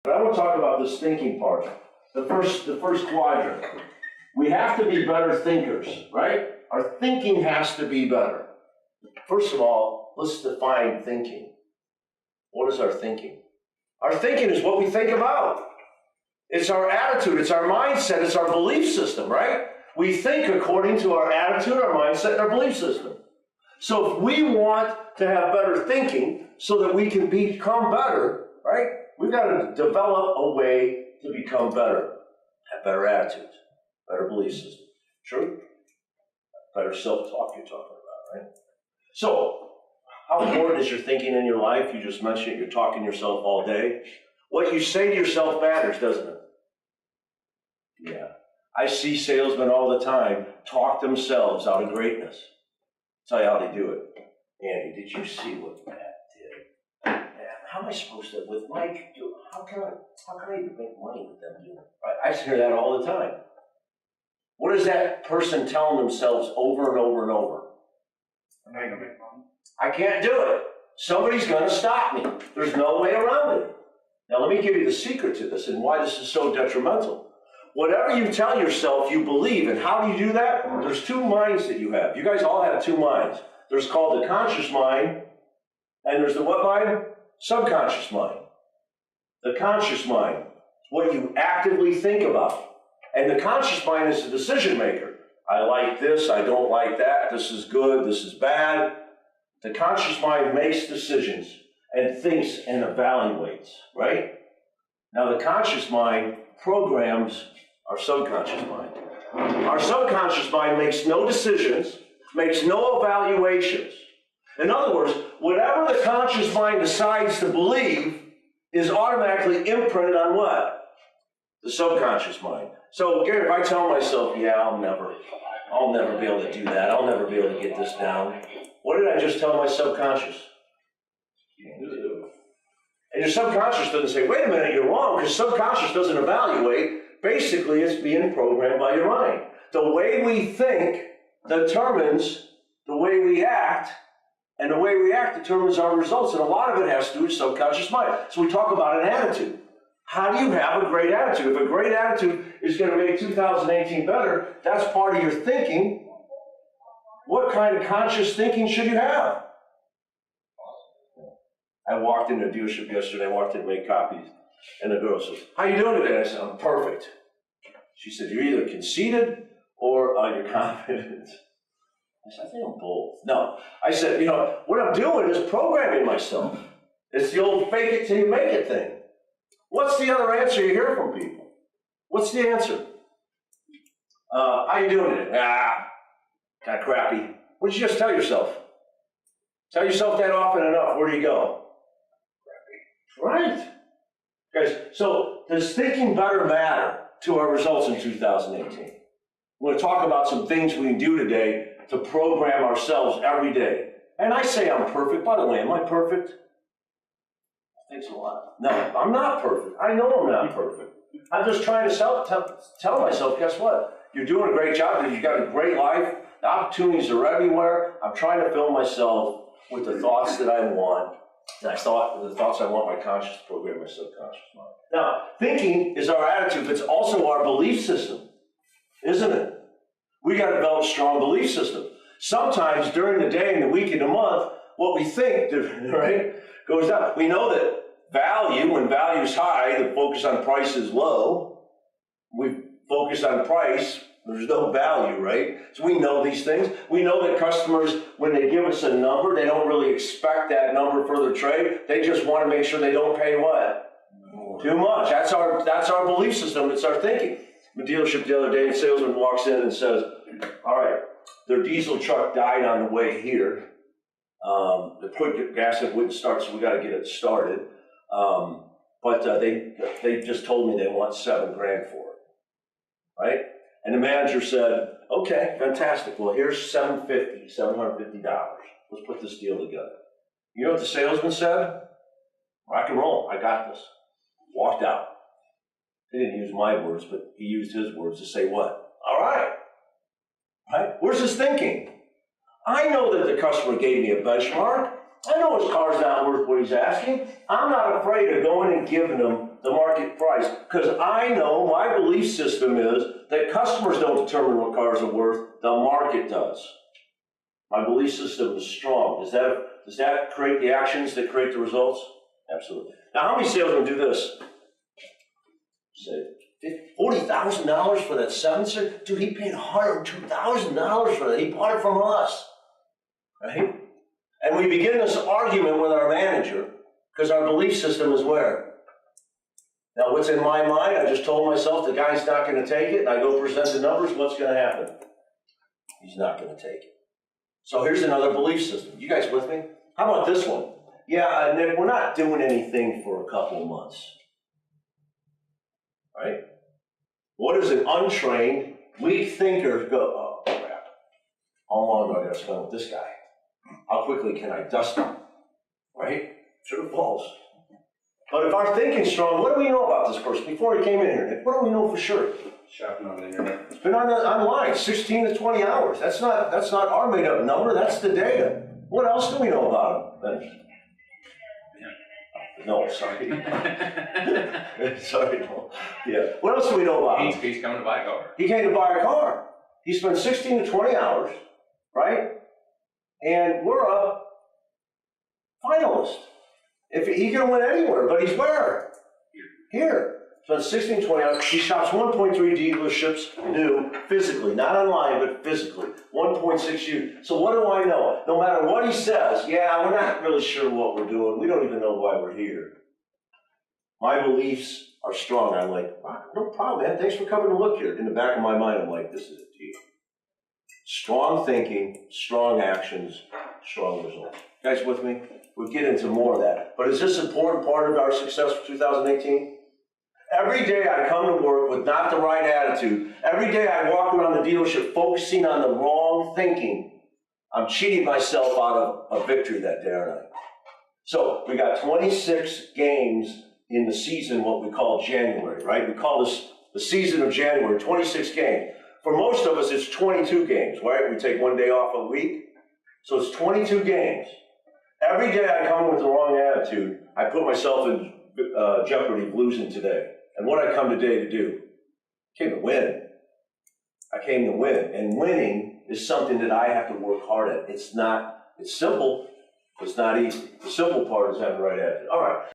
But I want to talk about this thinking part. The first quadrant. We have to be better thinkers, right? Our thinking has to be better. First of all, let's define thinking. What is our thinking? Our thinking is what we think about. It's our attitude, it's our mindset, it's our belief system, right? We think according to our attitude, our mindset, and our belief system. So if we want to have better thinking so that we can become better, right? We've got to develop a way to become better. Have better attitudes, better belief system. True? Better self-talk you're talking about, right? So, how important is your thinking in your life? You just mentioned it, you're talking to yourself all day. What you say to yourself matters, doesn't it? Yeah. I see salesmen all the time talk themselves out of greatness. I'll tell you how they do it. Andy, did you see what Matt did? Man, how am I supposed to, with Mike, how can I even make money with them doing it? I hear that all the time. What is that person telling themselves over and over and over? I'm not gonna make money. I can't do it. Somebody's going to stop me. There's no way around it. Now, let me give you the secret to this and why this is so detrimental. Whatever you tell yourself, you believe. And how do you do that? There's two minds that you have. You guys all have two minds. There's called the conscious mind, and there's the what mind? Subconscious mind. The conscious mind is what you actively think about. And the conscious mind is the decision maker. I like this, I don't like that, this is good, this is bad. The conscious mind makes decisions and thinks and evaluates, right? Now the conscious mind programs our subconscious mind. Our subconscious mind makes no decisions, makes no evaluations. In other words, whatever the conscious mind decides to believe is automatically imprinted on what? The subconscious mind. So, Gary, if I tell myself, yeah, I'll never be able to do that, I'll never be able to get this down, what did I just tell my subconscious? And your subconscious doesn't say, wait a minute, you're wrong, because subconscious doesn't evaluate. Basically, it's being programmed by your mind. The way we think determines the way we act, and the way we act determines our results, and a lot of it has to do with subconscious mind. So we talk about an attitude. How do you have a great attitude? If a great attitude is going to make 2018 better, that's part of your thinking. What kind of conscious thinking should you have? I walked into a dealership yesterday, I walked in to make copies, and the girl says, how you doing today? I said, I'm perfect. She said, you're either conceited or you're confident. I said, I think I'm both. No. I said, what I'm doing is programming myself. It's the old fake it till you make it thing. What's the other answer you hear from people? What's the answer? How you doing today? Kind of crappy. What did you just tell yourself? Tell yourself that often enough. Where do you go? Crappy. Right. Guys, so does thinking better matter to our results in 2018? We're going to talk about some things we can do today to program ourselves every day. And I say I'm perfect. By the way, am I perfect? Thanks a lot. No, I'm not perfect. I know I'm not perfect. I'm just trying to tell myself, guess what? You're doing a great job. You've got a great life. The opportunities are everywhere. I'm trying to fill myself with the thoughts that I want. And the thoughts I want my conscious to program my subconscious mind. Now, thinking is our attitude, but it's also our belief system, isn't it? We got to develop a strong belief system. Sometimes during the day and the week and the month, what we think, right, goes down. We know that value, when value is high, the focus on price is low. We focus on price, there's no value, right? So we know these things. We know that customers, when they give us a number, they don't really expect that number for their trade. They just want to make sure they don't pay what? Too much. That's our belief system. It's our thinking. The dealership the other day, a salesman walks in and says, all right, their diesel truck died on the way here. The quick gas wouldn't start, so we got to get it started. But they just told me they want $7,000 for it, right? And the manager said, okay, fantastic. Well, here's $750. Let's put this deal together. You know what the salesman said? Rock and roll. I got this. Walked out. He didn't use my words, but he used his words to say what? All right. Right? Where's his thinking? I know that the customer gave me a benchmark. I know his car's not worth what he's asking. I'm not afraid of going and giving him the market price, because I know my belief system is that customers don't determine what cars are worth, the market does. My belief system is strong. Does that create the actions that create the results? Absolutely. Now, how many salesmen do this? Say, $40,000 for that 7-series? Dude, he paid $102,000 for that. He bought it from us, right? And we begin this argument with our manager because our belief system is where? Now, what's in my mind? I just told myself the guy's not going to take it, and I go present the numbers. What's going to happen? He's not going to take it. So here's another belief system. You guys with me? How about this one? Yeah, Nick, we're not doing anything for a couple of months. Right? What does an untrained, weak thinker go, oh, crap. How long do I got to spend with this guy? How quickly can I dust him? Right? True or false? But if our thinking's strong, what do we know about this person before he came in here, Nick? What do we know for sure? Shopping on the internet. It's been online 16 to 20 hours. That's not our made-up number. That's the data. What else do we know about him? No, sorry. Sorry, no. Yeah. What else do we know about him? He's coming to buy a car. He came to buy a car. He spent 16 to 20 hours, right? And we're a finalist. If he can win anywhere, but he's where? Here. Spent 16 to 20 hours. He shops 1.3 dealerships new, physically, not online, but physically. 1.6 used. So what do I know? No matter what he says, yeah, we're not really sure what we're doing. We don't even know why we're here. My beliefs are strong. I'm like, no problem, man. Thanks for coming to look here. In the back of my mind, I'm like, this is a deal. Strong thinking, strong actions, strong results. You guys with me? We'll get into more of that. But is this an important part of our success for 2018? Every day I come to work with not the right attitude. Every day I walk around the dealership focusing on the wrong thinking. I'm cheating myself out of a victory that day, aren't I? So we got 26 games in the season, what we call January, right? We call this the season of January, 26 games. For most of us, it's 22 games, right? We take one day off a week. So it's 22 games. Every day I come with the wrong attitude, I put myself in jeopardy of losing today. And what I come today to do? I came to win. I came to win. And winning is something that I have to work hard at. It's simple, but it's not easy. The simple part is having the right attitude. All right.